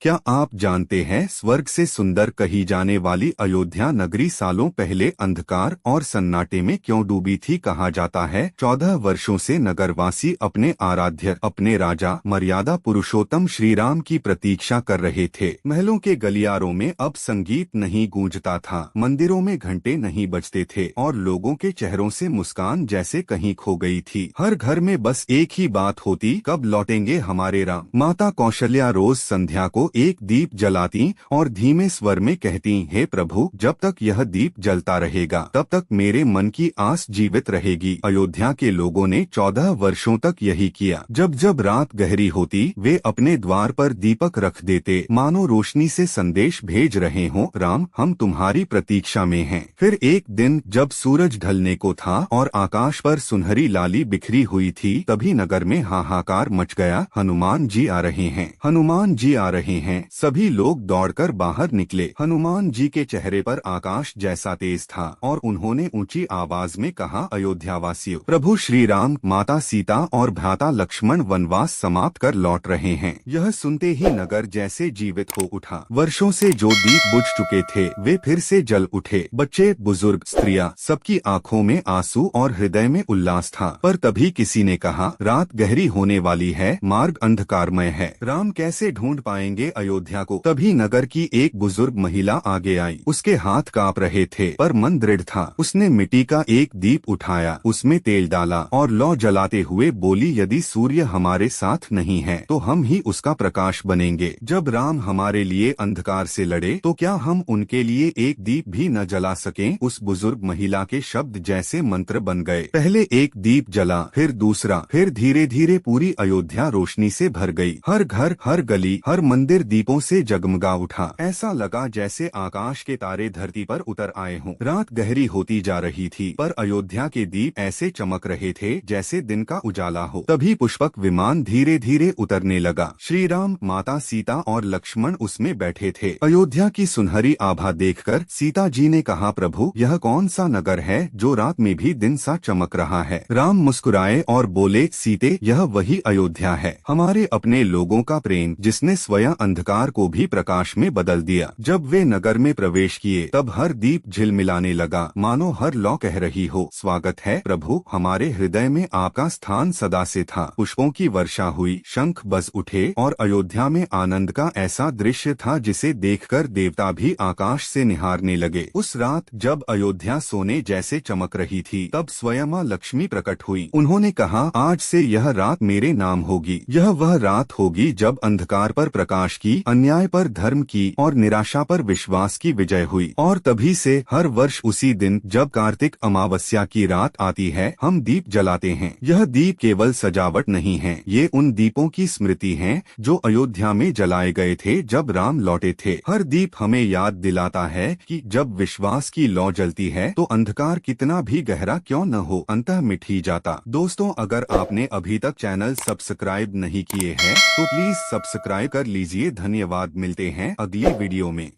क्या आप जानते हैं स्वर्ग से सुंदर कही जाने वाली अयोध्या नगरी सालों पहले अंधकार और सन्नाटे में क्यों डूबी थी? कहा जाता है 14 वर्षों से नगरवासी अपने आराध्य अपने राजा मर्यादा पुरुषोत्तम श्री राम की प्रतीक्षा कर रहे थे। महलों के गलियारों में अब संगीत नहीं गूंजता था, मंदिरों में घंटे नहीं बजते थे और लोगों के चेहरों से मुस्कान जैसे कहीं खो गई थी। हर घर में बस एक ही बात होती, कब लौटेंगे हमारे राम। माता कौशल्या रोज संध्या को एक दीप जलाती और धीमे स्वर में कहती, हे प्रभु, जब तक यह दीप जलता रहेगा तब तक मेरे मन की आस जीवित रहेगी। अयोध्या के लोगों ने 14 वर्षों तक यही किया। जब जब रात गहरी होती वे अपने द्वार पर दीपक रख देते, मानो रोशनी से संदेश भेज रहे हों, राम हम तुम्हारी प्रतीक्षा में हैं। फिर एक दिन जब सूरज ढलने को था और आकाश पर सुनहरी लाली बिखरी हुई थी, तभी नगर में हाहाकार मच गया। हनुमान जी आ रहे हैं, हनुमान जी आ रहे हैं। सभी लोग दौड़कर बाहर निकले। हनुमान जी के चेहरे पर आकाश जैसा तेज था और उन्होंने ऊंची आवाज में कहा, अयोध्यावासियों, प्रभु श्री राम, माता सीता और भ्राता लक्ष्मण वनवास समाप्त कर लौट रहे हैं। यह सुनते ही नगर जैसे जीवित हो उठा। वर्षों से जो दीप बुझ चुके थे वे फिर से जल उठे। बच्चे, बुजुर्ग, स्त्रियां, सबकी आंखों में आंसू और हृदय में उल्लास था। पर तभी किसी ने कहा, रात गहरी होने वाली है, मार्ग अंधकारमय है, राम कैसे ढूंढ पाएंगे अयोध्या को। तभी नगर की एक बुजुर्ग महिला आगे आई। उसके हाथ कांप रहे थे पर मन दृढ़ था। उसने मिट्टी का एक दीप उठाया, उसमें तेल डाला और लौ जलाते हुए बोली, यदि सूर्य हमारे साथ नहीं है तो हम ही उसका प्रकाश बनेंगे। जब राम हमारे लिए अंधकार से लड़े तो क्या हम उनके लिए एक दीप भी न जला सकें? उस बुजुर्ग महिला के शब्द जैसे मंत्र बन गए। पहले एक दीप जला, फिर दूसरा, फिर धीरे धीरे पूरी अयोध्या रोशनी से भर गई। हर घर, हर गली, हर मंदिर दीपों से जगमगा उठा। ऐसा लगा जैसे आकाश के तारे धरती पर उतर आए हों। रात गहरी होती जा रही थी पर अयोध्या के दीप ऐसे चमक रहे थे जैसे दिन का उजाला हो। तभी पुष्पक विमान धीरे धीरे उतरने लगा। श्री राम, माता सीता और लक्ष्मण उसमें बैठे थे। अयोध्या की सुनहरी आभा देखकर सीता जी ने कहा, प्रभु यह कौन सा नगर है जो रात में भी दिन सा चमक रहा है? राम मुस्कुराए और बोले, सीते, यह वही अयोध्या है, हमारे अपने लोगों का प्रेम जिसने स्वयं अंधकार को भी प्रकाश में बदल दिया। जब वे नगर में प्रवेश किए तब हर दीप झिलमिलाने लगा, मानो हर लौ कह रही हो, स्वागत है प्रभु, हमारे हृदय में आपका स्थान सदा से था। पुष्पों की वर्षा हुई, शंख बज उठे और अयोध्या में आनंद का ऐसा दृश्य था जिसे देखकर देवता भी आकाश से निहारने लगे। उस रात जब अयोध्या सोने जैसे चमक रही थी तब स्वयं मां लक्ष्मी प्रकट हुई। उन्होंने कहा, आज से यह रात मेरे नाम होगी। यह वह रात होगी जब अंधकार पर प्रकाश की, अन्याय पर धर्म की और निराशा पर विश्वास की विजय हुई। और तभी से हर वर्ष उसी दिन जब कार्तिक अमावस्या की रात आती है हम दीप जलाते हैं। यह दीप केवल सजावट नहीं है, ये उन दीपों की स्मृति है जो अयोध्या में जलाए गए थे जब राम लौटे थे। हर दीप हमें याद दिलाता है कि जब विश्वास की लौ जलती है तो अंधकार कितना भी गहरा क्यों न हो, अंततः मिट ही जाता। दोस्तों, अगर आपने अभी तक चैनल सब्सक्राइब नहीं किए हैं तो प्लीज सब्सक्राइब कर लीजिए। धन्यवाद, मिलते हैं अगली वीडियो में।